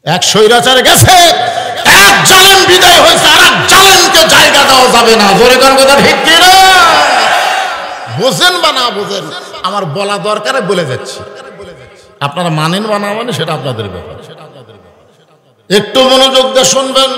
এক স্বৈরাচার গেছে, এক জালেম বিদায় হয়েছে, আর এক জালেমকে জায়গা দেওয়া যাবে না। জোরে কোন কথা ঠিক কি না? বোঝেন বা না বোঝেন, আমার বলা দরকারে বলে যাচ্ছি। আপনারা মানেন বা না মানেন সেটা আপনাদের ব্যাপার। একটু মনোযোগ দিয়ে শুনবেন।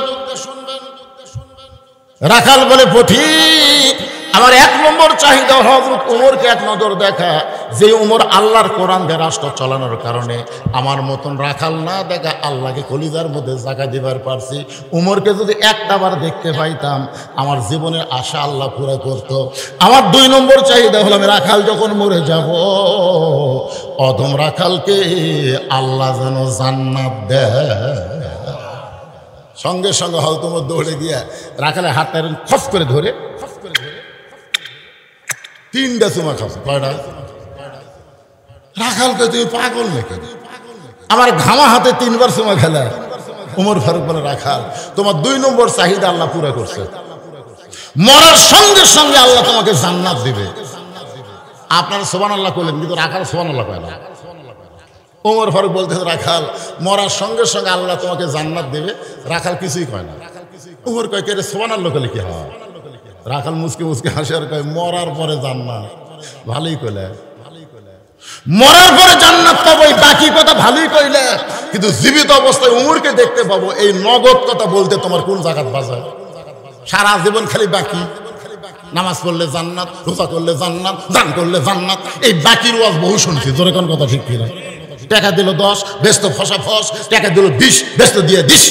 রাখাল বলে পথিক, আমার এক নম্বর চাহিদা হযরত ওমরকে এক নজর দেখা, যে ওমর আল্লাহর কোরআন দিয়ে রাষ্ট্র চালানোর কারণে আমার মতন রাখাল না দেখা আল্লাহকে কলিজার মধ্যে জায়গা দিবার পারছি। ওমরকে যদি একটাবার দেখতে পাইতাম আমার জীবনের আশা আল্লাহ পুরা করত। আমার দুই নম্বর চাহিদা হলো, আমি রাখাল যখন মরে যাব, অধম রাখালকে আল্লাহ যেন জান্নাত দেয়। সঙ্গে সঙ্গে হয়তো তোমার দৌড়ে গিয়া রাখালের হাতটা খস করে ধরে তিনটা চুমা খাস। কয়টা? রাখালকে তুমি পাগল নাকি? আমার ঘামা হাতে তিনবার চুমা খেলা। ওমর ফারুক বলে, রাখাল তোমার দুই নম্বর চাহিদা আল্লাহ পুরা করছে, মরার সঙ্গে সঙ্গে আল্লাহ তোমাকে জান্নাত দিবে। আপনারা সুবহানাল্লাহ করলেন, কিন্তু রাখাল সুবহানাল্লাহ কয় না। ওমর ফারুক বলতেছে, রাখাল মরার সঙ্গে সঙ্গে আল্লাহ তোমাকে জান্নাত দেবে। রাখাল কিছুই কয় না। ওমর কয়, কে রে সুবহানাল্লাহ করলে কি হয়? রাখাল মুসকে মুসকে হাসে আর কয়, মরার পরে জান্নাত। ভালোই কইলে, মরার পরে জান্নাত পাবো, বাকি কথা ভালোই কইলে, কিন্তু জীবিত অবস্থায় ওমরকে দেখতে পাবো, এই নগদ কথা বলতে তোমার কোন জায়গা বাজায়? সারা জীবন খালি বাকি, নামাজ পড়লে জান্নাত, রোজা করলে জান্নাত, দান করলে জান্নাত, এই বাকির ওয়াজ বহু শুনছি। জোরে কোন কথা ঠিক কিনা? টাকা দিল 10, ব্যস্ত ফসা ফস, টাকা দিল 20, ব্যস্ত দিয়ে 20।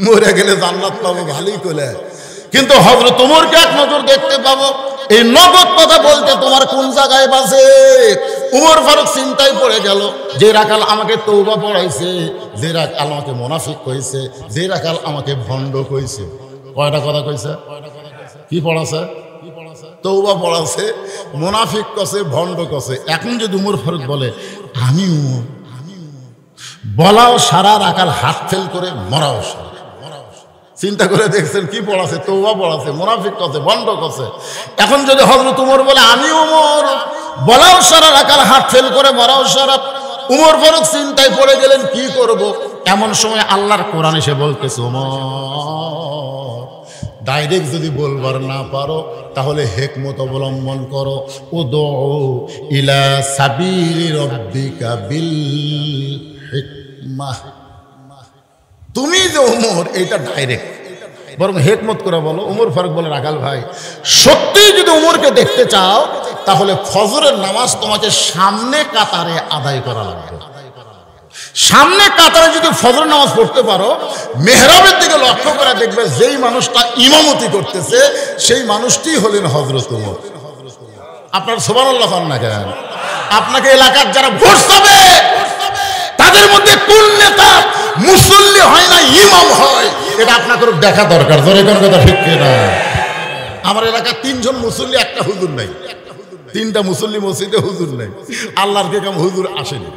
মরে গেলে জান্নাত পাবো, ভালোই কইলে, কিন্তু হযরত ওমরকে এক নজর দেখতে পাবো, এই নগদ কথা বলতে তোমার কোন জায়গায় বাজে? ওমর ফারুক চিন্তায় পড়ে গেল, যে রাখাল আমাকে তওবা পড়াইছে, যে রাখাল আমাকে মুনাফিক কইছে, যে রাখাল আমাকে ভণ্ড কইছে। কয়টা কথা কইছে? কি পড়াছে? তওবা পড়াছে, মুনাফিক কছে, ভণ্ড কছে। এখন যদি ওমর ফারুক বলে আমি ওমর, বলাও সারা, রাখাল হাত ফেল করে মরাও সারা। চিন্তা করে দেখছেন কি পড়াছে? তওবা পড়াছে, মুনাফিক কছে, ভণ্ড কছে। এখন যদি হযরত ওমর বলে আমি ওমর, বলাও সারা, রাখাল হাত ফেল করে মরাও সারা, ওমর ফারুক চিন্তায় পড়ে গেলেন কি করব। এমন সময় আল্লাহর কোরআন এসে বলতেছে, ওমর ডাইরেক্ট যদি বলবার না পারো তাহলে হিকমত অবলম্বন করো। উদউ ইলা সাবিলি রাব্বিকা বিল হিকমাহ। তুমি যে ওমর, এইটা ডাইরেক্ট, বরং হিকমত করে বলো। ওমর ফারুক বলে, রাখাল ভাই সত্যিই যদি ওমরকে দেখতে চাও তাহলে ফজরের নামাজ তোমাকে সামনে কাতারে আদায় করা লাগবে। সামনে কাতারে যদি ফজর নামাজ পড়তে পারো, মেহরাবের দিকে লক্ষ্য করে দেখবে যেই মানুষটা ইমামতি করতেছে সেই মানুষটি হলেন হযরত ওমর। আপনার সুবহানাল্লাহ কন না কেন? আপনাকে এলাকার যারা ভোট পাবে তাদের মধ্যে কোন নেতা মুসল্লি হয় না ইমাম হয়, এটা আপনাদের দেখা দরকার। জোরে কোন কথা ঠিক কিনা? আমার এলাকায় 3 জন মুসল্লি, একটা হুজুর নাই। 3টা মুসল্লি মসজিদে, হুজুর নাই। আল্লাহর কে কাম হুজুর আসেনি।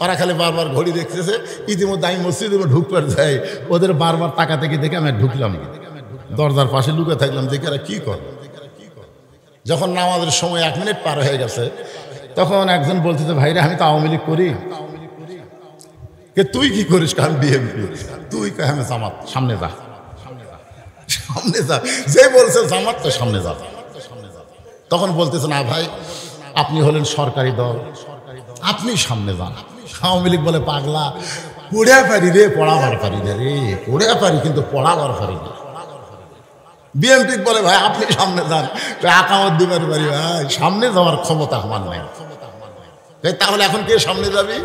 ওরা খালি বারবার ঘড়ি দেখতেছে। ইতিমধ্যে আমি মসজিদে ঢুকবার যাই, ওদের বারবার টাকা থেকে দেখে আমি ঢুকলাম, দরজার পাশে লুকে থাকলাম, দেখে এরা কি করে। যখন নামাজের সময় 1 মিনিট পার হয়ে গেছে, তখন একজন বলতেছে, ভাইরে আমি তো আওয়ামী লীগ করি। কে তুই কি করিস? কারণ বিএনপি। তুই কয় আমি জামাত। সামনে যা, সামনে যা। যে বলছে জামাত, তো সামনে যা। তখন বলতেছে, না ভাই আপনি হলেন সরকারি দল, আপনি সামনে যান। আওয়ামী লীগ বলে, পাগলা, পড়ে পারি রে, পড়াবার পারি না রে, পড়ে পারি কিন্তু পড়াবার পারি না। বিএনপি বলে, ভাই আপনি সামনে যান। আকামত দিবার পারি, ভাই সামনে যাওয়ার ক্ষমতা আমার নাই। তাহলে এখন কে সামনে যাবি?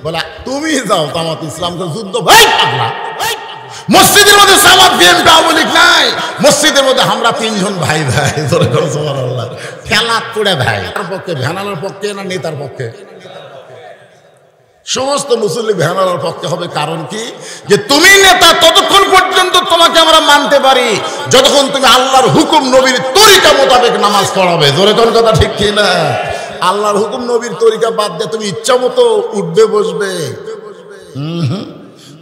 বলে তুমি যাও, জামাত ইসলামকে যুদ্ধ। ভাই পাগলা, মসজিদের মধ্যে জামাত বিএনপি আওয়ামী লীগ নাই, মসজিদের মধ্যে আমরা 3 জন ভাই ভাই। সুবহানাল্লাহ। খেলা পড়ে ভাই, তার পক্ষে ভ্যানালার পক্ষে না নেতার পক্ষে? সমস্ত মুসল্লি ভ্যানালার পক্ষে হবে। কারণ কি? যে তুমি নেতা ততক্ষণ পর্যন্ত তোমাকে আমরা মানতে পারি যতক্ষণ তুমি আল্লাহর হুকুম নবীর তরিকা মোতাবেক নামাজ পড়াবে। জোরে কোন কথা ঠিক কি না? আল্লাহর হুকুম নবীর তরিকা বাদ দিয়ে তুমি ইচ্ছা মতো উঠবে বসবে,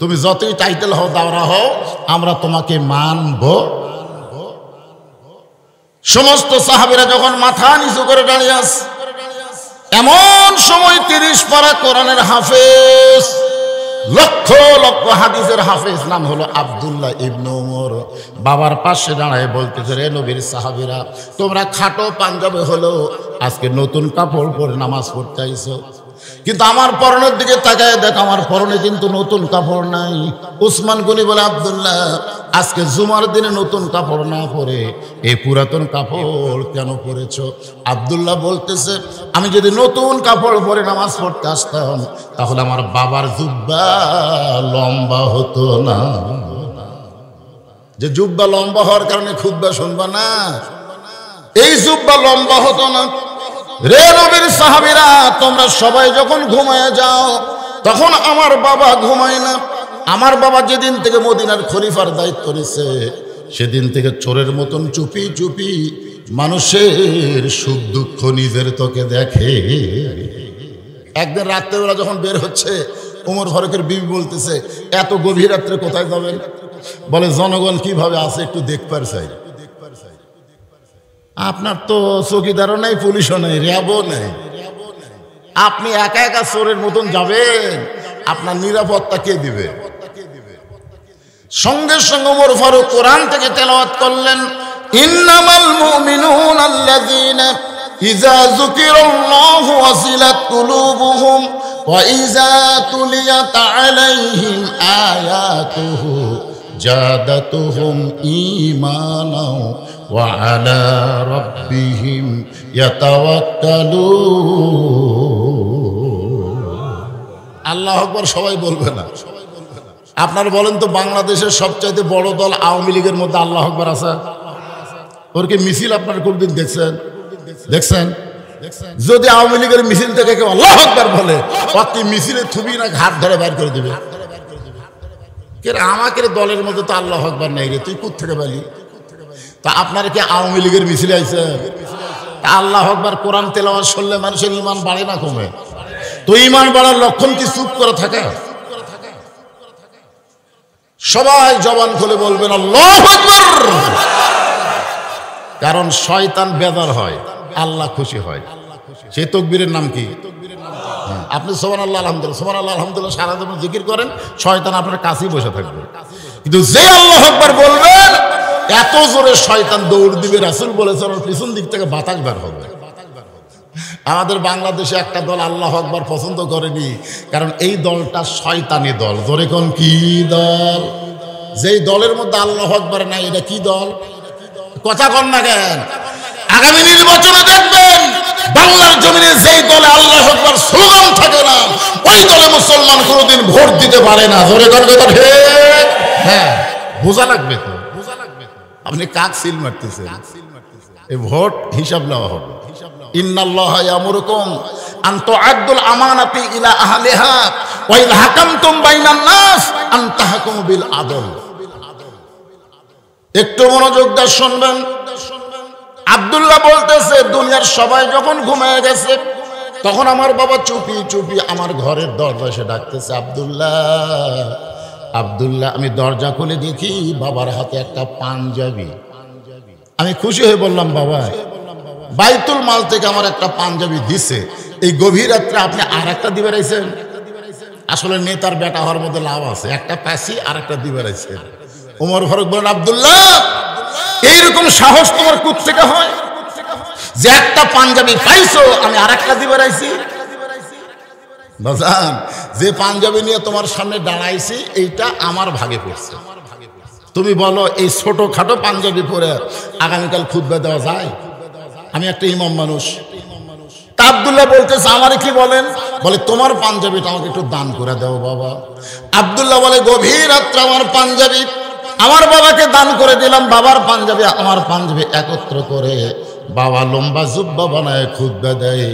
তুমি যতই টাইটেল হও, দাওরা হও, আমরা তোমাকে মানব। সমস্ত সাহাবীরা যখন মাথা নিচু করে দাঁড়িয়ে আছে, এমন সময় 30 পারা কোরআনের হাফেজ লক্ষ লক্ষ হাদিসের হাফেজ, নাম হলো আব্দুল্লাহ ইবনে ওমর। বাবার পাশে দাঁড়ায় বলতেছে, রে নবীর সাহাবীরা, তোমরা খাটো পাঞ্জাবে হলো আজকে নতুন কাপড় পরে নামাজ পড়তে আইছো, কিন্তু আমার পরনের দিকে তাকায় দেখ, আমার পরনে কিন্তু নতুন কাপড় নাই। উসমান গনি বলে, আব্দুল্লাহ, আজকে জুমার দিনে নতুন কাপড় না পরে এই পুরাতন কাপড় কেন পরেছো? আব্দুল্লাহ বলতেছে, আমি যদি নতুন কাপড় পরে নামাজ পড়তে আসতাম তাহলে আমার বাবার জুব্বা লম্বা হতো না। যে জুব্বা লম্বা হওয়ার কারণে খুতবা শুনবা না, এই জুব্বা লম্বা হতো না। রে নবীর সাহাবীরা, তোমরা সবাই যখন ঘুমায় যাও তখন আমার বাবা ঘুমায় না। আমার বাবা যেদিন থেকে মদিনার খলিফার দায়িত্ব নিছে সেদিন থেকে চোরের মতন চুপি চুপি মানুষের সুখ দুঃখ নিজের তোকে দেখে। একদিন রাত্রেবেলা যখন বের হচ্ছে, ওমর ফারুকের বিবি বলতেছে, এত গভীর রাত্রে কোথায় যাবেন? বলে, জনগণ কিভাবে আছে একটু দেখবার চাই। আপনার তো চৌকিদারও নাই, পুলিশও নাই, র্যাবও নাই, আপনি একা একা চোরের মতন যাবেন, আপনার নিরাপত্তা কে দিবে? সঙ্গে সঙ্গে ওমর ফারুক কোরআন থেকে তেলাওয়াত করলেন, ইন্নামাল মুমিনুনা আল্লাযীনা ইযা যুকিরাল্লাহু ওয়াজিলাত কুলুবুহুম ওয়া ইযা তুলিয়াত আলাইহিম আয়াতুহু জাদাতুহুম ঈমানাও ওয়া আলা রাব্বিহিম ইয়াতাওয়াক্কালুন। আল্লাহু আকবার সবাই বলবে না। আপনারা বলেন তো, বাংলাদেশের সবচাইতে বড় দল আওয়ামী লীগের মধ্যে আল্লাহু আকবার আছে? ওর কি মিছিল আপনারা কোনদিন দেখছেন? দেখছেন? যদি আওয়ামী লীগের মিছিল থেকে কেউ আল্লাহু আকবার বলে, অতি মিছিলে থুবি না ঘাট ধরে বাইর করে দিবে। আমাকে দলের মধ্যে তো আল্লাহু আকবার নাই রে, তুই কোত্থেকে বলি? তা আপনারা কি আওয়ামী লীগের মিছিলে আইছেন? তা আল্লাহু আকবার কোরআন তেলাওয়াত শুনলে মানুষের ঈমান বাড়ে না কমে? তো ঈমান বাড়ার লক্ষণ কি চুপ করে থাকা? সবাই জবান খুলে বলবেন আল্লাহু আকবার। কারণ শয়তান বেজার হয়, আল্লাহ খুশি হয়। সেই তাকবীরের নাম কি? আপনি সুবহানাল্লাহ আলহামদুলিল্লাহ, সুবহানাল্লাহ আলহামদুলিল্লাহ সারা জীবন জিকির করেন, শয়তান আপনার কাছেই বসে থাকবে। কিন্তু যে আল্লাহু আকবার বলবেন, এত জোরে শয়তান দৌড় দিবে, রাসূল বলেছেন ওর পিছন দিক থেকে বাতাস বের হবে। আমাদের বাংলাদেশে একটা দল আল্লাহু আকবার পছন্দ করেনি, কারণ এই দলটা শয়তানি দল। জোরে কোন কি দল? যেই দলের মধ্যে আল্লাহু আকবার নাই, এটা কি দল? কথা কন না কেন? আগামী নির্বাচনে দেখবেন বাংলার জমিনে যেই দলে আল্লাহু আকবার স্লোগান থাকে না, ওই দলে মুসলমান কোনোদিন ভোট দিতে পারে না। জোরে কোন কথা ঠিক? হ্যাঁ, বোঝা লাগবে তো। আপনি কাক সিল মারতেছেন, এই ভোট হিসাব নেওয়া হবে। ইন্নাল্লাহা ইয়ামুরুকুম আন তুআদ্দুল আমানাতি ইলা আহলিহা ওয়া ইযা হাকামতুম বাইনান নাস আন তাহকুমু বিল আদল। একটু মনোযোগ দিয়ে শুনবেন। আব্দুল্লাহ বলতেছে, দুনিয়ার সবাই যখন ঘুমিয়ে গেছে তখন আমার বাবা চুপি চুপি আমার ঘরের দরজা এসে ডাকতেছে, আব্দুল্লাহ আব্দুল্লাহ। আমি দরজা খুলে দেখি বাবার হাতে একটা পাঞ্জাবি। আমি খুশি হয়ে বললাম, বাবা বাইতুল মাল থেকে আমার একটা পাঞ্জাবি দিছে, এই গভীর রাত্রে আপনি আর একটা দিবে রাইছেন? আসলে নেতার বেটা হওয়ার মধ্যে লাভ আছে, একটা পাইছি আর একটা দিবে রাইছেন। ওমর ফারুক বলেন, আব্দুল্লাহ এইরকম সাহস তোমার কোত্থেকে হয় যে একটা পাঞ্জাবি পাইছো আমি আর একটা দিবে রাইছি? বাজান, যে পাঞ্জাবি নিয়ে তোমার সামনে দাঁড়াইছি এইটা আমার ভাগে পড়ছে। তুমি বলো এই ছোট খাটো পাঞ্জাবি পরে আগামীকাল খুতবা দেওয়া যায়? আমি একটা ইমাম মানুষ। তা আব্দুল্লাহ বলতেছে, আমারে কি বলেন? বলে, তোমার পাঞ্জাবিটা আমাকে একটু দান করে দাও বাবা। আব্দুল্লাহ বলে, গভীর রাত্রে আমার পাঞ্জাবি আমার বাবাকে দান করে দিলাম। বাবার পাঞ্জাবি আমার পাঞ্জাবি একত্র করে বাবা লম্বা জুব্বা বানায় খুতবা দেয়।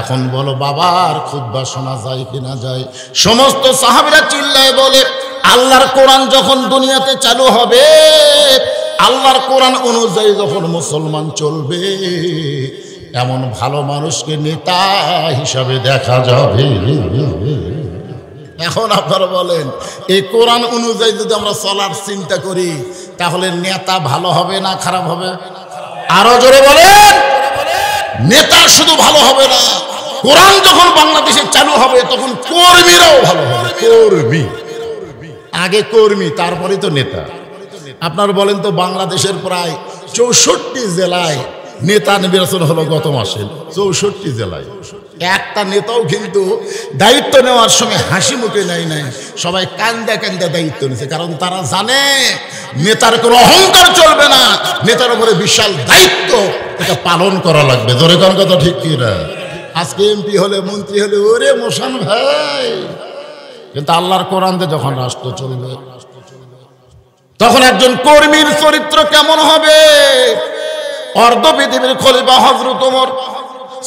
এখন বলো বাবার খুতবা শোনা যায় কিনা যায়? সমস্ত সাহাবীরা চিল্লায় বলে, আল্লাহর কোরআন যখন দুনিয়াতে চালু হবে, আল্লাহর কোরআন অনুযায়ী যখন মুসলমান চলবে, এমন ভালো মানুষকে নেতা হিসাবে দেখা যাবে। এখন আপনারা বলেন, এই কোরআন অনুযায়ী যদি আমরা চলার চিন্তা করি তাহলে নেতা ভালো হবে না খারাপ হবে? আরো জোরে বলেন। নেতা শুধু ভালো হবে না, কোরআন যখন বাংলাদেশে চালু হবে তখন কর্মীরাও ভালো হবে। কর্মী আগে, কর্মী তারপরে তো নেতা। আপনার বলেন তো, বাংলাদেশের প্রায় 64 জেলায় নেতা নির্বাচন হলো গত মাসে। 64 জেলায় একটা নেতাও কিন্তু দায়িত্ব নেওয়ার সময় হাসি মুখে নেয় নাই, সবাই কান্দা কান্দা দায়িত্ব নিয়েছে। কারণ তারা জানে নেতার কোনো অহংকার চলবে না, নেতার উপরে বিশাল দায়িত্ব, এটা পালন করা লাগবে। জোরে কোন কথা ঠিক কি না? আজকে এমপি হলে, মন্ত্রী হলে, ওরে মোশান ভাই, কিন্তু আল্লাহর কোরআনে যখন রাষ্ট্র চলবে তখন একজন কর্মীর চরিত্র কেমন হবে? অর্ধ পৃথিবীর খলিফা হযরত ওমর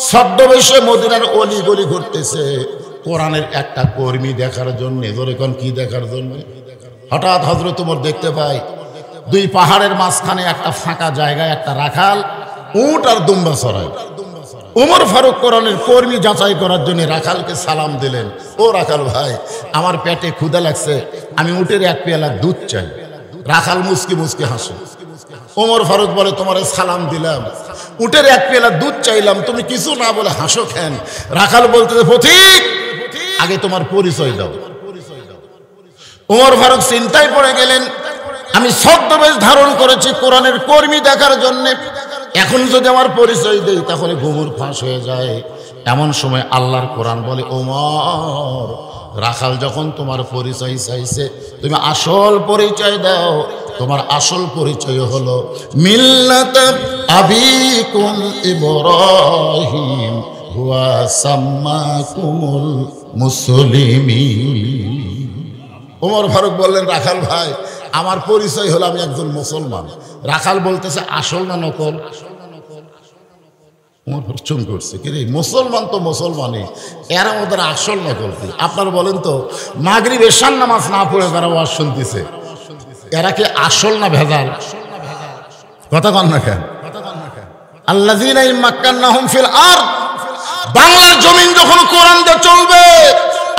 ছদ্মবেশে মদিনার অলি গলি ঘুরতেছে কোরআনের একটা কর্মী দেখার জন্য। ধরে কোন কি দেখার জন্য? হঠাৎ হযরত ওমর দেখতে পায় দুই পাহাড়ের মাঝখানে একটা ফাঁকা জায়গায় একটা রাখাল উট আর দুম্বা চড়ায়। ওমর ফারুক কোরআনের কর্মী যাচাই করার জন্য রাখালকে সালাম দিলেন, ও রাখাল ভাই, আমার পেটে ক্ষুধা লাগছে, আমি উটের এক পেয়ালা দুধ চাই। রাখাল মুস্কি মুস্কি হাসে। ওমর ফারুক বলে, তোমারে সালাম দিলাম, উটের এক পেয়ালা দুধ চাইলাম, তুমি কিছু না বলে হাসো কেন? রাখাল বলতেছে, পথিক, আগে তোমার পরিচয় দাও। ওমর ফারুক চিন্তায় পড়ে গেলেন, আমি ছদ্মবেশ ধারণ করেছি কোরআনের কর্মী দেখার জন্য, এখন যদি আমার পরিচয় দেই তাহলে ঘুমুর ফাঁস হয়ে যায়। এমন সময় আল্লাহর কোরআন বলে, ওমর, রাখাল যখন তোমার পরিচয় চাইছে তুমি আসল পরিচয় দাও। তোমার আসল পরিচয় হলো মিল্লাত আবিকুম ইব্রাহিম হুয়া সাম্মাকুমুল মুসলিমিন। ওমর ফারুক বললেন, রাখাল ভাই, আমার পরিচয় হলো আমি একজন মুসলমান। রাখাল বলতেছে, আসল না নকল? ওমর ফারুক চুপ করছে, কি রে, মুসলমান তো মুসলমানই, এর আমাদের আসল নকল কি? আপনার বলেন তো, মাগরিব এশার নামাজ না পড়ে তারা ওয়াজ শুনতেছে, এরা কি আসল না ভেজাল? কথা কন না কেন? আল্লাযীনা ইম্মাক্কান্নাহুম ফিল আরদ, বাংলার জমিন যখন কোরআন দিয়ে চলবে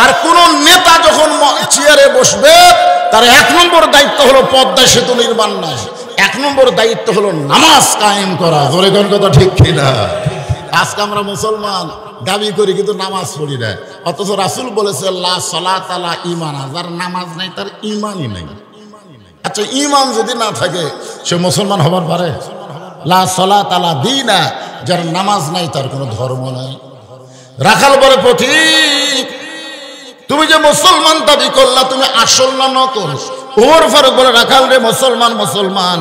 আর কোন নেতা যখন চেয়ারে বসবে, তার 1 নম্বর দায়িত্ব হলো পদ্মা সেতু নির্মাণ না, 1 নম্বর দায়িত্ব হলো নামাজ কায়েম করা। জোরে কোন কথা ঠিক কিনা? আজকে আমরা মুসলমান দাবি করি কিন্তু নামাজ পড়ি না, অথচ রাসূল বলেছে লা সালাতা লা ঈমান, যার নামাজ নাই তার ঈমানই নাই। আচ্ছা, ঈমান যদি না থাকে সে মুসলমান হবার পারে? লা সালাতা লা দীনা, যার নামাজ নাই তার কোনো ধর্ম নাই। রাখাল বলে, পথিক, তুমি যে মুসলমান দাবি করলা, তুমি আসল না নকল? ওমর ফারুক বলে, রাখাল রে, মুসলমান মুসলমান,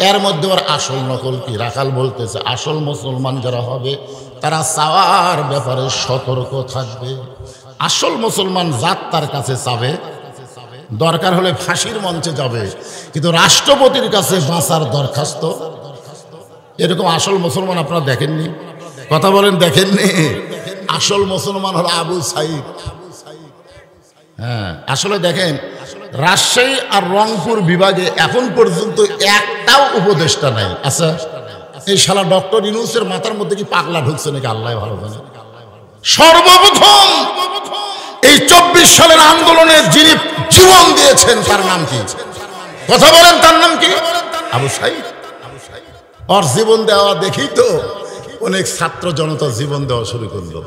এর মধ্যে ওর আসল নকল কি? রাখাল বলতেছে, আসল মুসলমান যারা হবে তারা চাওয়ার ব্যাপারে সতর্ক থাকবে। আসল মুসলমান জাত তার কাছে চাবে, দরকার হলে ফাঁসির মঞ্চে যাবে, কিন্তু রাষ্ট্রপতির কাছে বাঁচার দরখাস্ত। এরকম আসল মুসলমান আপনারা দেখেননি? কথা বলেন, দেখেননি? আসল মুসলমান হলো আবু সাইদ। হ্যাঁ, আসলে দেখেন, রাজশাহী আর রংপুর বিভাগে এখন পর্যন্ত একটাও উপদেষ্টা নাই। আচ্ছা, এই শালা ডক্টর ইউনূসের মাথার মধ্যে কি পাগলা ঢুকছে নাকি আল্লাহ ভালো জানে। সর্বপ্রথম এই 24 সালের আন্দোলনে যিনি জীবন দিয়েছেন তার নাম কি? কথা বলেন, তার নাম কি? আবু সাইদ। ওর জীবন দেওয়া দেখি তো অনেক ছাত্র জনতা জীবন দেওয়া শুরু করলো।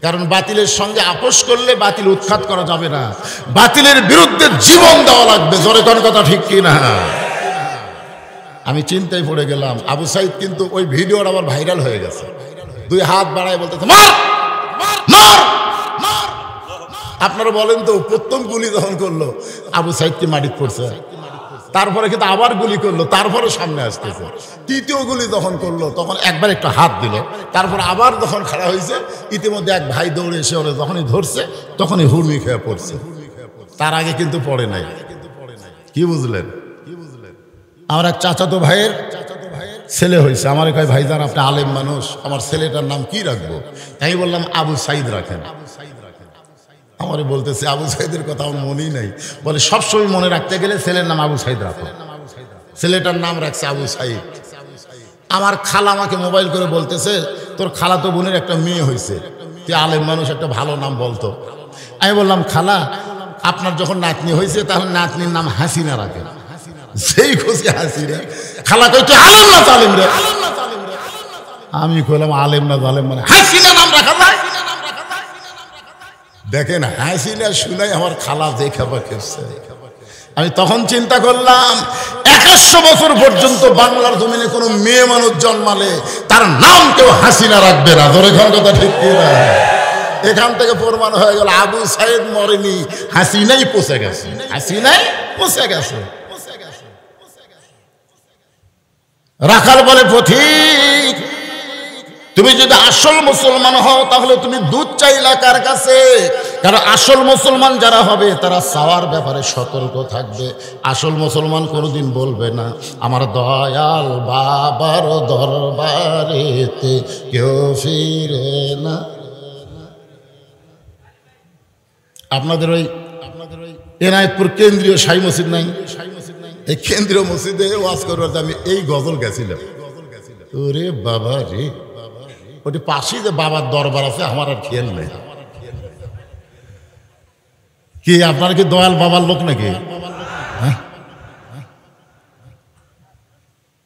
কারণ বাতিলের সঙ্গে আপোষ করলে বাতিল উৎখাত করা যাবে না, বাতিলের বিরুদ্ধে জীবন দেওয়া লাগবে। জোরে কোন কথা ঠিক কি না? আমি চিন্তায় পড়ে গেলাম। আবু সাইদ কিন্তু ওই ভিডিওর আবার ভাইরাল হয়ে গেছে, 2 হাত বাড়ায় বলতেছে, মার মার মার। আপনারা বলেন তো, প্রথম গুলি যখন করলো আবু সাইদ কি মাটিতে পড়ছে? তারপরে কিন্তু আবার গুলি করলো, তারপরে সামনে আসতেছে। তৃতীয় গুলি যখন করলো তখন একবার একটু হাত দিল, তারপর আবার যখন খাড়া হয়েছে, ইতিমধ্যে এক ভাই দৌড়ে এসে ওরা যখনই ধরছে তখনই হুড়মি খেয়ে পড়ছে। তার আগে কিন্তু পড়ে নাই। কি বুঝলেন? আমার এক চাচাতো ভাইয়ের ছেলে হয়েছে, আমার কয়, ভাইজান আপনি আলেম মানুষ, আমার ছেলেটার নাম কি রাখবো? তাই বললাম আবু সাইদ রাখেন। আমারে বলতেছে, আবু সাইদের কথা আমার মনেই নাই। বলে, সবসময় মনে রাখতে গেলে ছেলের নাম আবু সাইদ রাখো। ছেলেটার নাম রাখছে আবু সাইদ। আমার খালা আমাকে মোবাইল করে বলতেছে, তোর খালাতো বোনের একটা মেয়ে হয়েছে, তুই আলেম মানুষ, একটা ভালো নাম বলতো। আমি বললাম, খালা, আপনার যখন নাতনি হয়েছে তাহলে নাতনির নাম হাসিনা রাখেন। সেই খুশি হাসিনা। খালা কই, তুই আলেম না জালেম রে? আমি কইলাম, আলেম না জালেম মানে হাসিনা নাম রাখা যায়? দেখেন হাসিনা শুনাই আমার খালা যে খাবার খেয়েছে। আমি তখন চিন্তা করলাম 100 বছর পর্যন্ত বাংলার জমিনে কোনো মেয়ে মানুষ জন্মালে তার নাম কেউ হাসিনা রাখবে না। ধরে খান কথা ঠিক কিনা? এখান থেকে প্রমাণ হয়ে গেল আবু সাইদ মরেনি, হাসিনাই পচে গেছে, হাসিনাই পচে গেছে। রাখাল বলে পথিক, তুমি যদি আসল মুসলমান হও তাহলে তুমি দুধ চাইলা কার কাছে? কারণ আসল মুসলমান যারা হবে তারা চাওয়ার ব্যাপারে সতর্ক থাকবে। আসল মুসলমান কোনোদিন বলবে না আমার দয়াল বাবার দরবারেতে কেউ ফিরে না। আপনাদের ওই এনায়েতপুর কেন্দ্রীয় সাই মসজিদ নাই? এই কেন্দ্রীয় মসজিদে ওয়াজ করবার আমি এই গজল গেছিলাম। ওরে বাবা রে, ওটি পাশেই যে বাবার দরবার আছে, আমার আর খেয়াল নেই। কি আপনার কি দয়াল বাবার লোক নাকি?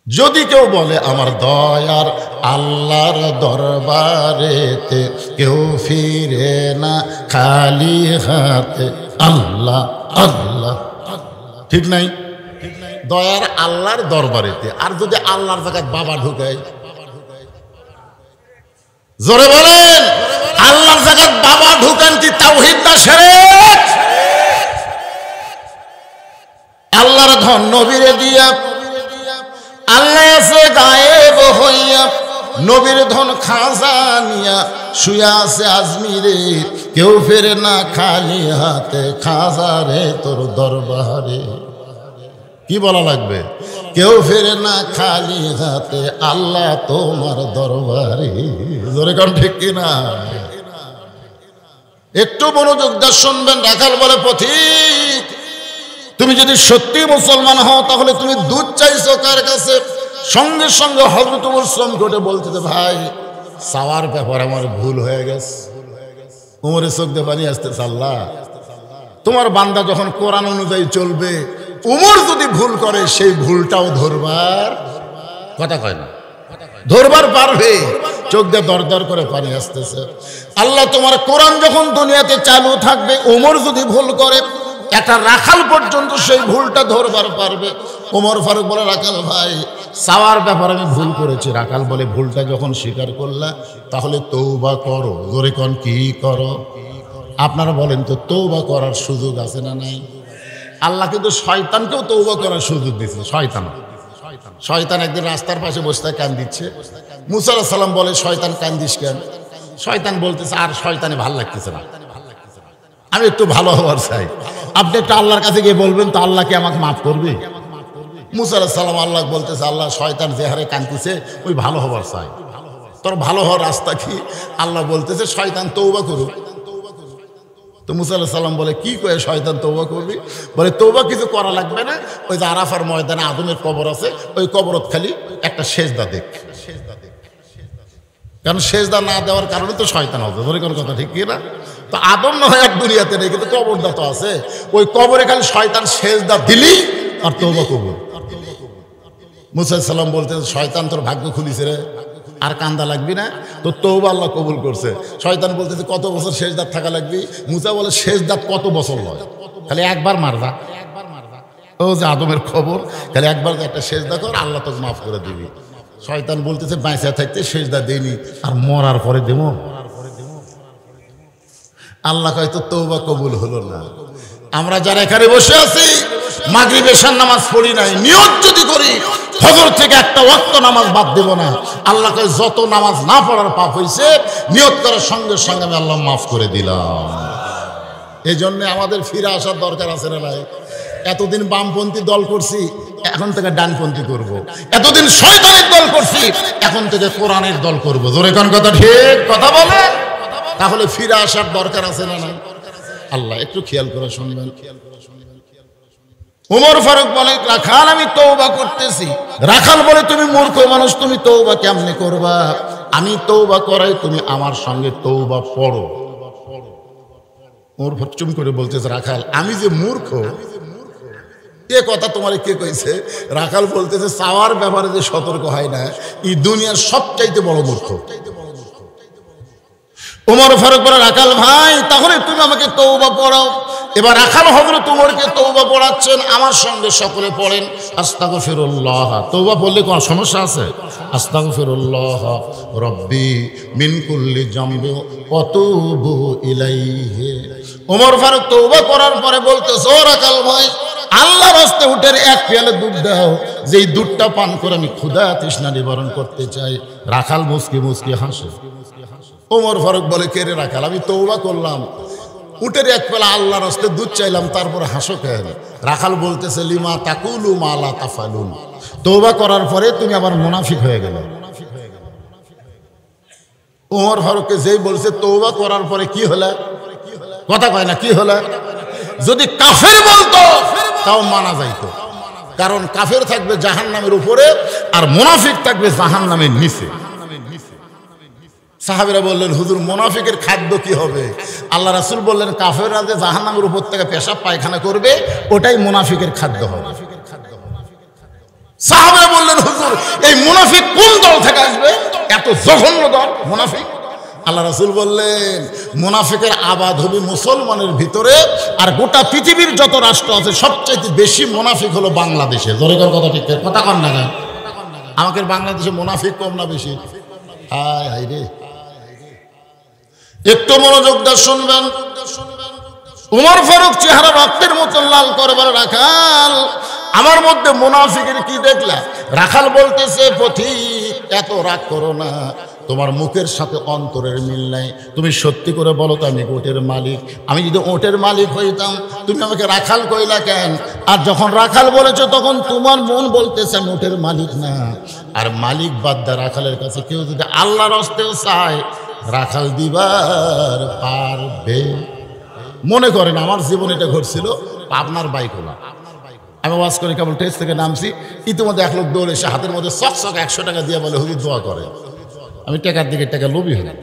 যদি কেউ বলে আমার দয়ার আল্লাহর দরবারেতে কেউ ফিরে না খালি হাতে, আল্লাহ আল্লাহ, ঠিক নাই? দয়ার আল্লাহর দরবারেতে। আর যদি আল্লাহর জায়গায় বাবা ঢুকায়, জোরে বলেন, আল্লাহর জায়গায় বাবা ঢুকান কি তাওহীদ না শিরক? আল্লাহর ধন নবীরে দিয়া, আল্লাহ আছে গায়েব হইয়া, নবীর ধন খাজা নিয়া শুয়া আছে আজমিরে, কেউ ফেরে না খালি হাতে খাজা রে তোর দরবারে। কি বলা লাগবে? কেউ ফেরে না খালি হাতে আল্লাহ তোমার দরবারে। জোরে কোন ঠিক কিনা? একটু মনোযোগ দিয়ে শুনবেন। রাখাল বলে পথিক, তুমি যদি সত্যি মুসলমান হও তাহলে তুমি দুধ চাইছো কার কাছে? সঙ্গে সঙ্গে হযরত ওমর সালাম ঘটে বলতেছে ভাই চাওয়ার ব্যাপার আমার ভুল হয়ে গেছে। ওমরের চোখ দিয়ে পানি আসতেছে, আল্লাহ তোমার বান্দা যখন কোরআন অনুযায়ী চলবে, ওমর যদি ভুল করে সেই ভুলটাও ধরবার কথা কয় না, ধরবার পারবে। চোখ দিয়ে দর দর করে পানি আসতেছে। আল্লাহ তোমার কোরআন যখন দুনিয়াতে চালু থাকবে, ওমর যদি ভুল করে একটা রাখাল পর্যন্ত সেই ভুলটা ধরবার পারবে। ওমর ফারুক বলে রাখাল ভাই চাওয়ার ব্যাপারে আমি ভুল করেছি। রাখাল বলে ভুলটা যখন স্বীকার করলা তাহলে তওবা করো। জোরে কোন কি করো? আপনারা বলেন তো তওবা করার সুযোগ আছে না নাই? আল্লাহ কিন্তু শয়তানকেও তওবা করার সুযোগ দিয়েছে। শয়তান একদিন রাস্তার পাশে বসে কান দিচ্ছে। মুসা আলাইহিস সালাম বলে শয়তান কান দিস কেন? শয়তান বলতেছে আর শয়তানে ভাল লাগতেছে না, আমি একটু ভালো হওয়ার চাই। আপনি একটু আল্লাহর কাছে গিয়ে বলবেন তো আল্লাহ কি আমাকে মাফ করবে? মুসা আলাইহিস সালাম আল্লাহ বলতেছে আল্লাহ শয়তান যে হারে কাঁদতেছে ওই ভালো হওয়ার চাই, তোর ভালো হওয়ার রাস্তা কি? আল্লাহ বলতেছে শয়তান তওবা করুক। তো মুসা আলাইহিস সালাম বলে কি কয়ে শয়তান তওবা করবি? বলে তওবা কিছু করা লাগবে না, ওই যে আরাফার ময়দানে আদমের কবর আছে, ওই কবরত খালি একটা সেজদা দেখ। কারণ সেজদা না দেওয়ার কারণে তো শয়তান হবে। বলে কোন কথা ঠিক কি না? তো আদম না হয় এক দুনিয়াতে নেই, কিন্তু কবরটা তো আছে। ওই কবরে খালি শয়তান সেজদা দিলি আর তওবা কবুল। মুসা আলাইহিস সালাম বলতে শয়তান তোর ভাগ্য খুলিছে রে, আর কান্দা লাগবি না, তো তওবা আল্লাহ কবুল করছে। শয়তান বলতেছে কত বছর সেজদাত থাকা লাগবি? মুসা বলে সেজদাত কত বছর নয়, খালি একবার মারবা। ও যে আদমের খবর, খালি একবার একটা সেজদা কর, আল্লাহ তোকে মাফ করে দিবি। শয়তান বলতেছে বাঁচা থাকতে সেজদা দেয়নি, আর মরার পরে দেব। আল্লাহ হয়তো তওবা কবুল হলো না। আমরা যারা এখানে বসে আছি মাগরিব এশার নামাজ পড়ি নাই, নিয়ত যদি করি ফজর থেকে একটা ওয়াক্ত নামাজ বাদ দেব না, আল্লাহ কয় যত নামাজ না পড়ার পাপ হয়েছে নিয়ত করার সঙ্গে সঙ্গে আমি আল্লাহ মাফ করে দিলাম। এই জন্য আমাদের ফিরে আসার দরকার আছে না ভাই? এতদিন বামপন্থী দল করছি, এখন থেকে ডানপন্থী করব। এতদিন শয়তানের দল করছি, এখন থেকে কোরআনের দল করব। জোরে কোন কথা ঠিক কথা বলে? তাহলে ফিরে আসার দরকার আছে না না? আল্লাহ একটু খেয়াল করে শুনবেন। ওমর ফারুক বলে রাখাল আমি তওবা করতেছি। রাখাল বলে তুমি মূর্খ মানুষ, তুমি তওবা কেমনে করবা? আমি তওবা করাই, তুমি আমার সঙ্গে তওবা পড়ো। ওমর ফারুক চুপ করে বলতেছে রাখাল আমি যে মূর্খ, এ কথা তোমার কে কইছে? রাখাল বলতেছে চাওয়ার ব্যাপারে যে সতর্ক হয় না, এই দুনিয়ার সবচাইতে বড় মূর্খ। ওমর ফারুক বলে রাখাল ভাই তাহলে তুমি আমাকে তওবা পড়াও। এবার রাখাল হযরত ওমরকে তওবা পড়াচ্ছেন, আমার সঙ্গে সকলে পড়েন আস্তাগফিরুল্লাহ। তওবা পড়লে কোনো সমস্যা আছে? আস্তাগফিরুল্লাহ রব্বি মিন কুল্লি জামবি ওয়া তুবু ইলাইহি। ওমর ফারুক তওবা করার পরে বলতেছে, ও রাখাল ভাই আল্লাহর রাস্তে উটের এক পেয়ালা দুধ দাও, যেই দুধটা পান করে আমি ক্ষুধা তৃষ্ণা নিবারণ করতে চাই। রাখাল মুস্কি মুস্কি হাসে। ওমর ফারুক বলে, কে রে রাখাল, আমি তওবা করলাম, উটের এক পেলা আল্লাহর রাস্তে দুধ চাইলাম, তারপরে হাসো কেন? রাখাল বলতেছে, লিমা তাকুলু মা লা তাফালুন। তওবা করার পরে তুমি আবার মুনাফিক হয়ে গেলে। ওমর ফারুককে যেই বলছে তওবা করার পরে কি হলো, কথা কয় না কি হলো? যদি কাফের বলতো তাও মানা যাইতো, কারণ কাফের থাকবে জাহান্নামের উপরে আর মুনাফিক থাকবে জাহান্নামের নিচে। সাহাবীরা বললেন, হুজুর মুনাফিকের খাদ্য কি হবে? আল্লাহ রাসূল বললেন, কাফেররা যে জাহান্নামের উপর থেকে পেশাব পায়খানা করবে ওটাই মুনাফিকের খাদ্য হবে। সাহাবীরা বললেন, হুজুর এই মুনাফিক কোন দল থেকে আসবে, এত জঘন্য দল মুনাফিক? আল্লাহ রাসূল বললেন, মুনাফিকের আবাদ হবে মুসলমানের ভিতরে, আর গোটা পৃথিবীর যত রাষ্ট্র আছে সবচেয়ে বেশি মুনাফিক হলো বাংলাদেশে। জোরেকার কথা ঠিক কথা কন না কেন? আমাদের বাংলাদেশে মুনাফিক কম না বেশি? হায় হায় রে, একটু মনোযোগ দিয়ে শুনবেন। ওমর ফারুক চেহারা রক্তের মতো লাল করে বলে, রাখাল আমার মধ্যে মুনাফিকের কি দেখলা? রাখাল বলতেছে, পথিক এত রাগ করো না, তোমার মুখের সাথে অন্তরের মিল নাই। তুমি সত্যি করে বলো তো আমি ওটের মালিক? আমি যদি ওটের মালিক হইতাম তুমি আমাকে রাখাল কইলা কেন? আর যখন রাখাল বলেছো তখন তোমার মন বলতেছে আমি ওটের মালিক না। আর মালিক বাদ দা রাখালের কাছে কেউ যদি আল্লাহর হস্তেও চায় রাখাল দিবার পারবে? মনে করেন আমার জীবনে এটা ঘটছিল, আপনার বাইক হলো, আমি ওয়াজ করে কেবল টেস্ট থেকে নামছি, ইতিমধ্যে এক লোক দৌড়ে এসে হাতের মধ্যে চকচক 100 টাকা দিয়ে বলে, হুজুর দোয়া করে। আমি টাকার দিকে টাকা লোভী হলাম,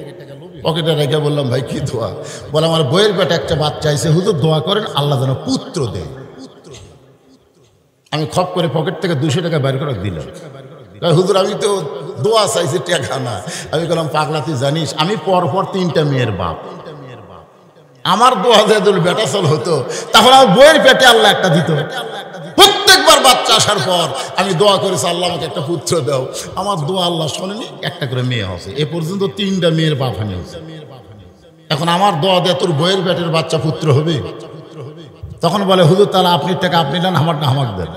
পকেটে রেখে বললাম, ভাই কি দোয়া? বলে আমার বইয়ের পেটে একটা বাচ্চা চাইছে, হুজুর দোয়া করেন আল্লাহ যেন পুত্র দেয়। আমি খপ করে পকেট থেকে 200 টাকা বের করে দিলাম। হুজুর আমি তো দোয়া চাইছি টাকা না। আমি বললাম, পাগলা তুই জানিস আমি পরপর 3টা মেয়ের বাপ, আমার 2000 বেটা চল হতো, তাহলে আমার বইয়ের পেটে আল্লাহ একটা দিত। প্রত্যেকবার বাচ্চা আসার পর আমি দোয়া করেছি, আল্লাহ আমাকে একটা পুত্র দাও। আমার দোয়া আল্লাহ শোনেনি, একটা করে মেয়ে হচ্ছে। এ পর্যন্ত 3টা মেয়ের বাপ আমি হচ্ছে। এখন আমার দোয়া দিয়ে তোর বইয়ের পেটের বাচ্চা পুত্র হবে? তখন বলে, হুজুর তাহলে আপনি টাকা আপনি নেন, আমারটা আমাকে দেন।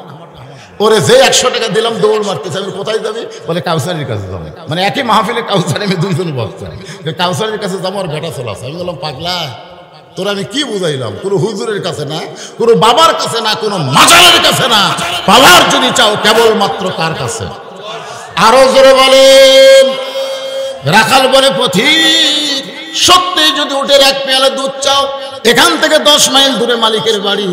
ওরে যে 100 টাকা দিলাম দৌড় মারতেছে। আমি কোথায় যাবি? বলে কাউসারের কাছে যাবো। মানে একই মাহফিলে কাউসারে আমি 2জন বক্তা, কাউসারের কাছে যাবো, আর বেটা চলে আসে। আমি বললাম, পাগলা তোরা আমি কি বুঝাইলাম? কোনো হুজুরের কাছে না, কোনো বাবার কাছে না, কোনো মাজারের কাছে না, পাওয়ার যদি চাও কেবলমাত্র কার কাছে? আরো জোরে বলেন। রাখাল বলে, পথিক সত্যি যদি উটের এক পেয়ালা দুধ চাও, এখান থেকে 10 মাইল দূরে মালিকের বাড়ি,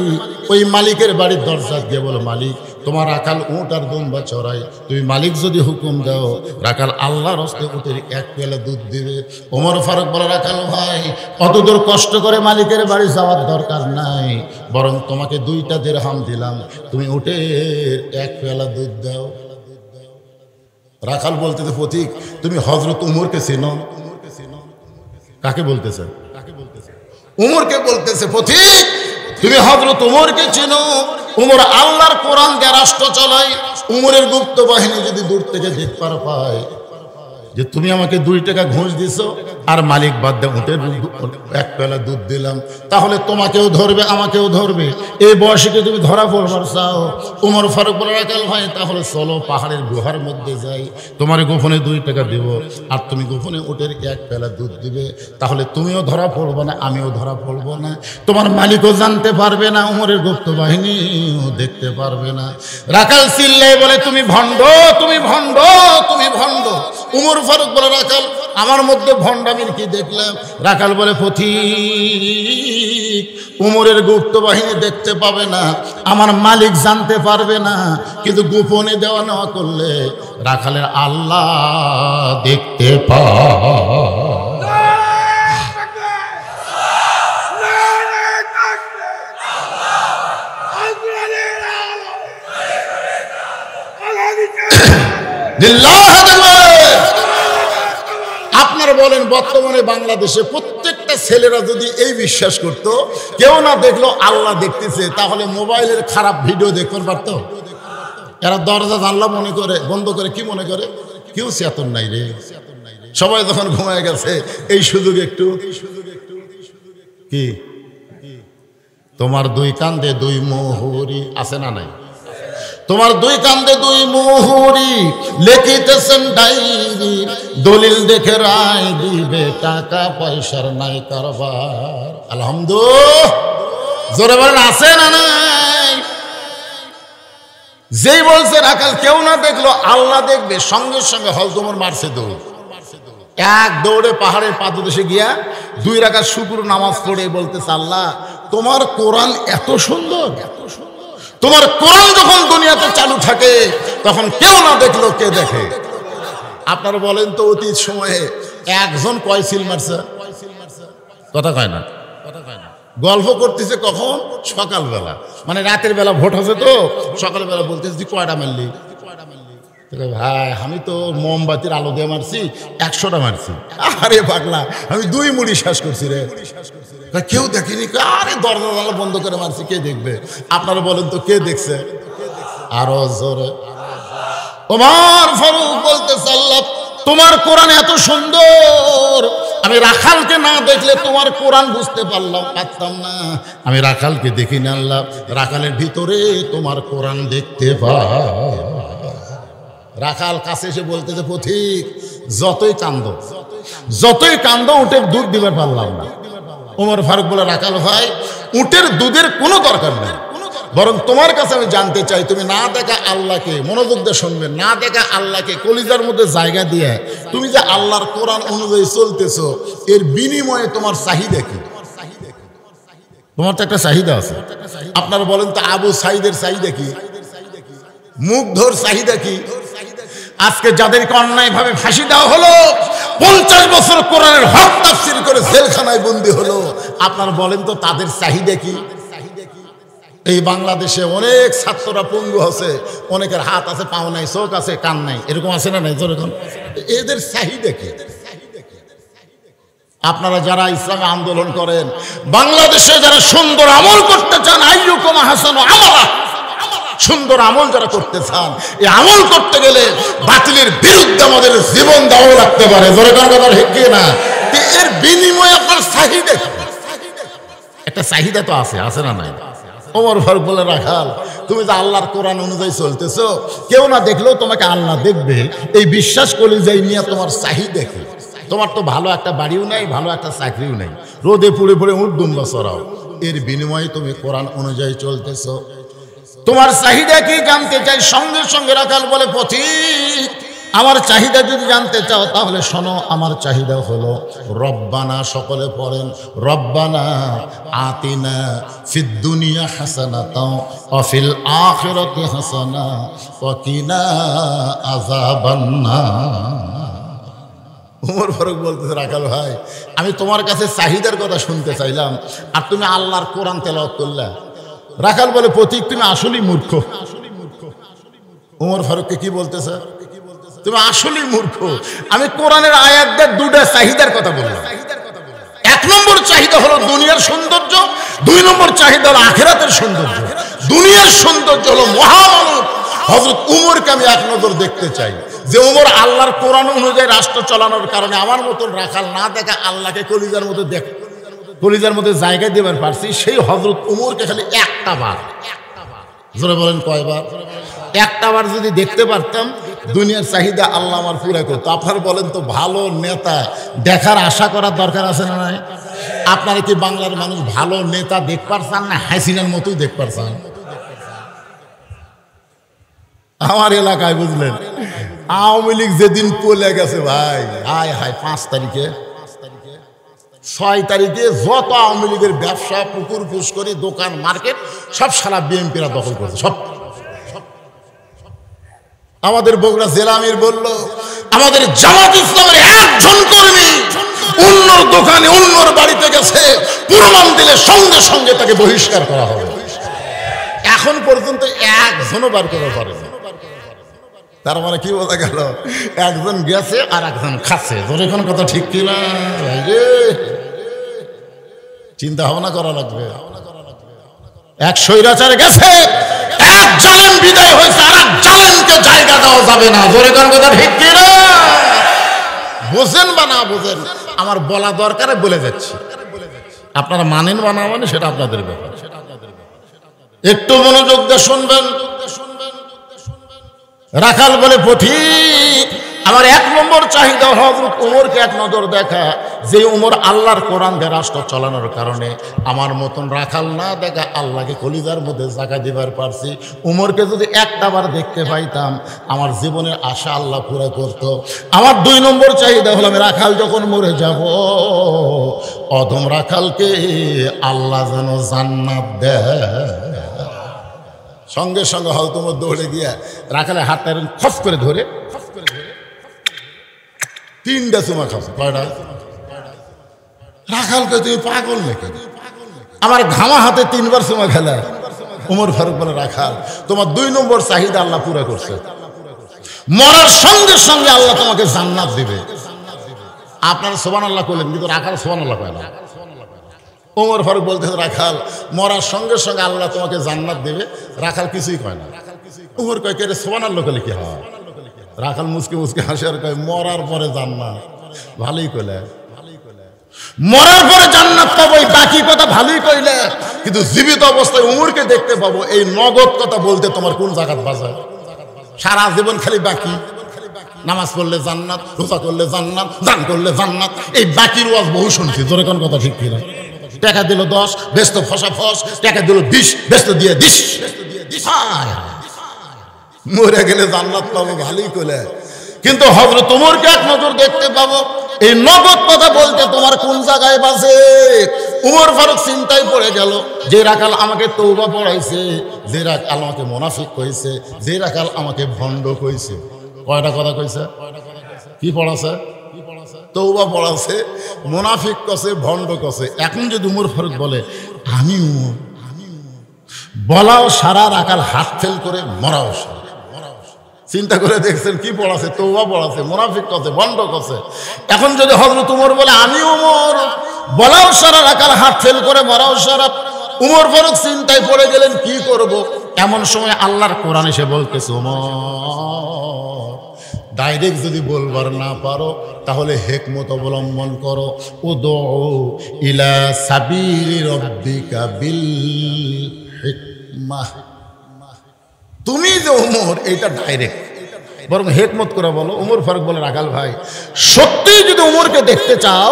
ওই মালিকের বাড়ির দরজা দিয়ে বলো, মালিক তোমার রাখাল উট আর দুম্বা চড়াই, তুমি মালিক যদি হুকুম দাও রাখাল আল্লাহর হস্তে উটের এক পেয়ালা দুধ দিবে। ওমর ফারুক বলে, রাখাল ভাই অত দূর কষ্ট করে মালিকের বাড়ি যাওয়ার দরকার নাই, বরং তোমাকে 2টা দিরহাম দিলাম, তুমি উটের এক পেয়ালা দুধ দাও। রাখাল বলতেছে, পথিক তুমি হযরত উমরকে চেনো? কাকে বলতেছে? উমরকে বলতেছে। পথিক তুমি হযরত উমরকে চেনো? উমর আল্লাহর কোরআন দিয়ে রাষ্ট্র চালায়। উমরের গুপ্ত বাহিনী যদি দূর থেকে দেখবার পায় যে তুমি আমাকে 2 টাকা ঘুষ দিছো আর মালিক বাদ দিয়ে উটের এক পেলা দুধ দিলাম, তাহলে তোমাকেও ধরবে আমাকেও ধরবে। এই বয়সে তুমি ধরা পড়বার চাও? উমর ফারুক বলে, রাখাল ভাই তাহলে চলো পাহাড়ের গুহার মধ্যে যাই, তোমার গোপনে 2 টাকা দেব আর তুমি গোপনে উটের এক পেলা দুধ দিবে, তাহলে তুমিও ধরা পড়বে না আমিও ধরা পড়বো না, তোমার মালিকও জানতে পারবে না, উমরের গুপ্ত বাহিনীও দেখতে পারবে না। রাখাল চিল্লায় বলে, তুমি ভণ্ড, তুমি ভণ্ড, তুমি ভণ্ড। উমর ফারুক বলে, রাখাল আমার মধ্যে ভণ্ডামির কি দেখলাম? রাখাল বলে, পথিক উমরের গুপ্ত বাহিনী দেখতে পাবে না, আমার মালিক জানতে পারবে না, কিন্তু গোপনে দেওয়া নেওয়া করলে রাখালের আল্লাহ দেখতে পায়। আপনার বলেন বর্তমানে বাংলাদেশে প্রত্যেকটা ছেলেরা যদি এই বিশ্বাস করত কেউ না দেখলো আল্লাহ দেখতেছে, তাহলে মোবাইলের খারাপ ভিডিও দেখতে পারতো? এরা দরজা জানলা মনে করে বন্ধ করে কি মনে করে কেউ চেতন নাই রে, সবাই যখন ঘুমায় গেছে এই সুযোগ একটু কি তোমার দুই কান্দে দুই মোহরি আছে না নাই? তোমার দুই কান্দে দুই মোহরি লিখিতেছেন ডায়েরি, দলিল দেখে রায় দিবে, টাকা পয়সার নাই কারবার। আলহামদুলিল্লাহ, জোরে বলেন আছে না নাই? যেই বলছে রাখাল কেউ না দেখলো আল্লাহ দেখবে, সঙ্গে সঙ্গে হযরত ওমর মারছে দৌড়, এক দৌড়ে পাহাড়ের পাদদেশে গিয়া 2 রাকাত শুকর নামাজ পড়ে বলতেছে, আল্লাহ তোমার কোরআন এত সুন্দর, তোমার কোরআন যখন দুনিয়াতে চালু থাকে তখন কেউ না দেখলো কে দেখে? আপনারা বলেন তো অতীত সময়ে একজন কয় সিল মারছে? কথা কয় না, গল্প করতেছে কখন? সকালবেলা, মানে রাতের বেলা ভোট আছে তো সকালবেলা বলতেছে তুই কয়টা মারলি? ভাই আমি তো মোমবাতির আলো দিয়ে মারছি 100টা মারছি। আরে পাগলা আমি 2 মুড়ি শ্বাস করছি রে, কেউ দেখেনি। আরে দরজা জানলা বন্ধ করে মারছি, কে দেখবে? আপনারা বলেন তো কে দেখছে? আরো জোরে। ওমর ফারুক বলতেছে, আল্লাহ তোমার কোরআন এত সুন্দর, আমি রাখালকে না দেখলে তোমার কোরআন বুঝতে পারতাম না। আমি রাখালকে দেখি না আল্লাহ, রাখালের ভিতরে তোমার কোরআন দেখতে পাই। রাখাল কাছে এসে বলতেছে, পথিক যতই কান্দ উটের দুধ দিবার পারলাম না। ওমর ফারুক বলে, রাখাল ভাই উটের দুধের কোনো দরকার নেই, বরং তোমার কাছে আমি জানতে চাই তুমি না দেখা আল্লাহকে, মনোযোগ দিয়ে শুনবেন, না দেখা আল্লাহকে কলিজার মধ্যে জায়গা দিয়ে তুমি যে আল্লাহর কোরআন অনুযায়ী চলতেছো, এর বিনিময়ে তোমার চাহিদা কি? তোমার তো একটা চাহিদা আছে। আপনারা বলেন তো আবু সাইদের চাহিদা কি? মুগ্ধর চাহিদা কি? আজকে যাদেরকে অন্যায়ভাবে ফাঁসি দেওয়া হলো, 50 বছর কোরআনের হক তাফসীর করে জেলখানায় বন্দী হলো, আপনারা বলেন তো তাদের চাহিদা কি? এই বাংলাদেশে অনেক ছাত্ররা পঙ্গু আছে, অনেকের হাত আছে, পাও নাই, চোখ আছে, কান নাই, এরকম আছে না নাই? যেরকম এদের চাহিদা কি? আপনারা যারা ইসলামে আন্দোলন করেন, বাংলাদেশে যারা সুন্দর আমল করতে চান, আইয়ুকুম আহসানু আমালা, সুন্দর আমল যারা করতে চান, এই আমল করতে গেলে বাতিলের বিরুদ্ধে আমাদের জীবন দেওয়া লাগতে পারে। জোরে কথা ঠিক না? এর বিনিময়ে আপনার চাহিদা, একটা চাহিদা তো আছে না নাই? ওমর ফারুক বলে, রাখাল তুমি যে আল্লাহর কোরআন অনুযায়ী চলতেছো, কেউ না দেখলেও তোমাকে আল্লাহ দেখবে, এই বিশ্বাস করলে যাই নিয়ে তোমার চাহিদা কি? তোমার তো ভালো একটা বাড়িও নাই, ভালো একটা চাকরিও নাই, রোদে পুড়ে পুড়ে উট দুম্বা চড়াও, এর বিনিময়ে তুমি কোরআন অনুযায়ী চলতেছো, তোমার চাহিদা কি জানতে চাই। সঙ্গে সঙ্গে রাখাল বলে, পথিক আমার চাহিদা যদি জানতে চাও তাহলে শোনো, আমার চাহিদা হলো রব্বানা, সকলে পড়েন, রব্বানা আতিনা ফিদ দুনিয়া হাসানাতাও ওয়া ফিল আখিরাতি হাসানা ওয়া কিনা আযাবান্নার। ওমর ফারুক বলতেছে, রাখাল ভাই আমি তোমার কাছে চাহিদার কথা শুনতে চাইলাম, আর তুমি আল্লাহর কোরআন তেলাওয়াত করলা। রাখাল বলে, পথিক তুমি আসলেই মূর্খ। ওমর ফারুককে কি বলতেছে? তুমি আসলেই মূর্খ। আমি কোরআনের আয়াতদের 2টা চাহিদার কথা বললাম। 1 নম্বর চাহিদা হলো দুনিয়ার সৌন্দর্য, 2 নম্বর চাহিদা হলো আখিরাতের সৌন্দর্য। দুনিয়ার সৌন্দর্য হলো মহামানব হযরত উমরকে আমি এক নজর দেখতে চাই, যে উমর আল্লাহর কোরআন অনুযায়ী রাষ্ট্র চালানোর কারণে আমার মতন রাখাল না দেখা আল্লাহকে কলিজার মধ্যে জায়গা দেবার পারছি, সেই হযরত উমরকে খালি একটা বার, জোরে বলেন কয়বার? একটা বার যদি দেখতে পারতাম, দুনিয়ার চাহিদা আল্লাহ আমার পুরা করতো। আপনারা বলেন তো ভালো নেতা দেখার আশা করার দরকার আছে না নাই? আপনারা কি বাংলার মানুষ ভালো নেতা দেখতে পারছেন না হাসিনার মতোই দেখতে পারছেন? আমার এলাকায় বুঝলেন আওয়ামী লীগ যেদিন পলে গেছে ভাই, হায় হায়, 5 তারিখে 6 তারিখে যত আওয়ামী লীগের ব্যবসা, পুকুর পুষ্করি, দোকান, মার্কেট সব সারা বিএনপিরা দখল করেছে সব। আমাদের বগুড়া জেলা আমির বলল, আমাদের জামাত ইসলামের একজন কর্মী অন্যর দোকানে অন্যর বাড়িতে গেছে, প্রমাণ দিলে সঙ্গে সঙ্গে তাকে বহিষ্কার করা হবে। এখন পর্যন্ত একজনও বার করা পারেনি। তার মানে কি বোঝা গেল, একজন গেছে আর একজন খাচ্ছে। জোরে কোন কথা ঠিক কিনা? চিন্তা ভাবনা করা লাগবে। এক স্বৈরাচার গেছে, এক জালেম বিদায় হয়েছে, আর এক জালেমকে জায়গা দেওয়া যাবে না। জোরে কোন কথা ঠিক কিনা? বোঝেন বা না বোঝেন, আমার বলা দরকারে বলে যাচ্ছি। আপনারা মানেন বা না মানেন সেটা আপনাদের ব্যাপার। একটু মনোযোগ দিয়ে শুনবেন। রাখাল বলে পথিক, আমার এক নম্বর চাহিদা হযরত ওমরকে এক নজর দেখা। যে ওমর আল্লাহর কোরআন দিয়ে রাষ্ট্র চালানোর কারণে আমার মতন রাখাল না দেখা আল্লাহকে কলিজার মধ্যে জায়গা দিবার পারছি। ওমরকে যদি একটাবার দেখতে পাইতাম আমার জীবনের আশা আল্লাহ পুরো করতো। আমার 2 নম্বর চাহিদা হলো, আমি রাখাল যখন মরে যাব, অধম রাখালকে আল্লাহ যেন জান্নাত দেয়। সঙ্গে সঙ্গে হয়তো তোমার দৌড়ে গিয়া রাখালের হাতটা খস করে ধরে 3টা চুমা খাস। কয়টা? রাখালকে তুমি পাগল নাকি? আমার ঘামা হাতে 3বার চুমা খেলা। ওমর ফারুক বলে, রাখাল তোমার 2 নম্বর চাহিদা আল্লাহ পুরা করছে, মরার সঙ্গে সঙ্গে আল্লাহ তোমাকে জান্নাত দিবে। আপনারা সুবহানাল্লাহ কইলেন, কিন্তু রাখাল সুবহানাল্লাহ কয় না। ওমর ফারুক বলতেছে, রাখাল মরার সঙ্গে সঙ্গে আল্লাহ তোমাকে জান্নাত দেবে। রাখাল কিছুই কয় না। ওমর কয়, কে রে সুবহানাল্লাহ কইলে কি হয়? রাখাল মুসকে মুসকে হাসে আর কয়, মরার পরে জান্নাত। ভালোই কইলে, মরার পরে জান্নাত পাবো, বাকি কথা ভালোই কইলে, কিন্তু জীবিত অবস্থায় ওমরকে দেখতে পাবো, এই নগদ কথা বলতে তোমার কোন জায়গা বাজায়? সারা জীবন খালি বাকি। নামাজ পড়লে জান্নাত, রোজা করলে জান্নাত, দান করলে জান্নাত, এই বাকির ওয়াজ বহু শুনছি। জোরে কোন কথা ঠিক কিনা? টাকা দিল 10, ব্যস্ত ফসা ফস, টাকা দিল 20, ব্যস্ত দিয়ে 20। মরে গেলে জান্নাত পাবো, ভালোই কইলে, কিন্তু হযরত ওমরকে এক নজর দেখতে পাবো, এই নগদ কথা বলতে তোমার কোন জায়গায় বাজে? ওমর ফারুক চিন্তায় পড়ে গেল। যে রাখাল আমাকে তওবা পড়াইছে, যে রাখাল আমাকে মুনাফিক কইছে, যে রাখাল আমাকে ভণ্ড কইছে। কয়টা কথা কইছে? কি পড়াছে? তওবা পড়াছে, মুনাফিক কছে, ভণ্ড কছে। এখন যদি ওমর ফারুক বলে আমি ওমর, বলাও সারা, রাখাল হাত ফেল করে মরাও সারা। চিন্তা করে দেখছেন কি পড়াছে? তওবা পড়াছে, মুনাফিক কছে, ভণ্ড কছে। এখন যদি হযরত ওমর বলে আমি ওমর, বলাও সারা, রাখাল হাত ফেল করে মরাও সারা। ওমর ফারুক চিন্তায় পড়ে গেলেন, কি করব? এমন সময় আল্লাহর কোরআন এসে বলতেছে, ওমর ডাইরেক্ট যদি বলবার না পারো তাহলে হিকমত অবলম্বন করো। উদউ ইলা সাবিলি রাব্বিকা বিল হিকমাহ। তুমি যে ওমর, এটা ডাইরেক্ট, বরং হিকমত করে বলো। ওমর ফারুক বলে, রাখাল ভাই সত্যি যদি ওমরকে দেখতে চাও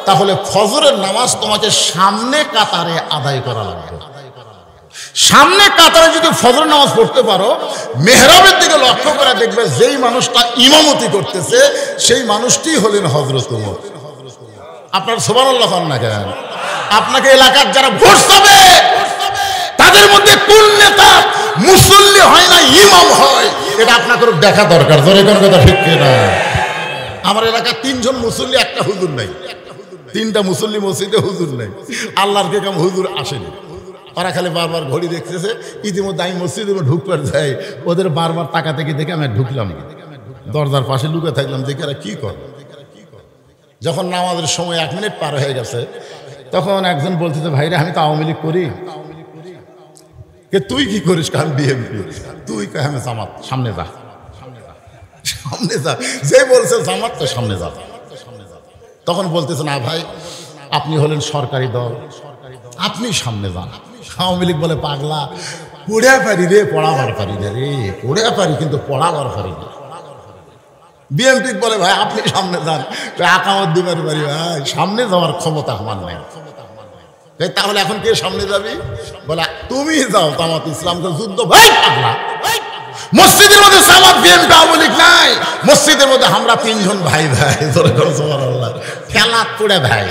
তাহলে ফজরের নামাজ তোমাকে সামনে কাতারে আদায় করা লাগবে। সামনে কাতারে যদি ফজর নামাজ পড়তে পারো, মেহরাবের দিকে লক্ষ্য করে দেখবে যেই মানুষটা ইমামতি করতেছে সেই মানুষটি হলেন হযরত ওমর। আপনার সুবহানাল্লাহ কন না কেন? আপনাকে এলাকার যারা ভোট পাবে তাদের মধ্যে কোন নেতা মুসল্লি হয় না ইমাম হয়, এটা আপনাকে দেখা দরকার। জোরে কোন কথা ঠিক কিনা? আমার এলাকায় 3 জন মুসল্লি, একটা হুজুর নাই। 3টা মুসল্লি মসজিদে, হুজুর নাই। আল্লাহর কে কাম হুজুর আসেনি। ওরা খালি বারবার ঘড়ি দেখতেছে। ইতিমধ্যে আমি মসজিদে ঢুকবার যাই, ওদের বারবার টাকা থেকে দেখে আমি ঢুকলাম, দরজার পাশে লুকে থাকলাম, দেখে এরা কি করে। যখন নামাজের সময় 1 মিনিট পার হয়ে গেছে, তখন একজন বলতেছে, ভাইরা আমি তো আওয়ামী লীগ করি। কে তুই কি করিস? কারণ বিএনপি। তুই কে? আমি জামাত। সামনে যা, সামনে যা। যে বলছে জামাত, তো সামনে যা। তখন বলতেছে, না ভাই আপনি হলেন সরকারি দল, আপনি সামনে যান। আওয়ামী লীগ বলে, পাগলা, পড়ে পারি রে, পড়াবার পারি না রে, পড়ে পারি কিন্তু পড়াবার পারি না। বিএনপি বলে, ভাই আপনি সামনে যান। আকামত দিবার পারি ভাই, সামনে যাওয়ার ক্ষমতা আমার নাই। তাহলে এখন কে সামনে যাবি? বলে তুমি যাও, জামাত ইসলামকে যুদ্ধ। ভাই পাগলা, মসজিদের মধ্যে জামাত বিএনপি আওয়ামী লীগ নাই, মসজিদের মধ্যে আমরা 3 জন ভাই ভাই। সুবহানাল্লাহ, খেলা পড়ে ভাই।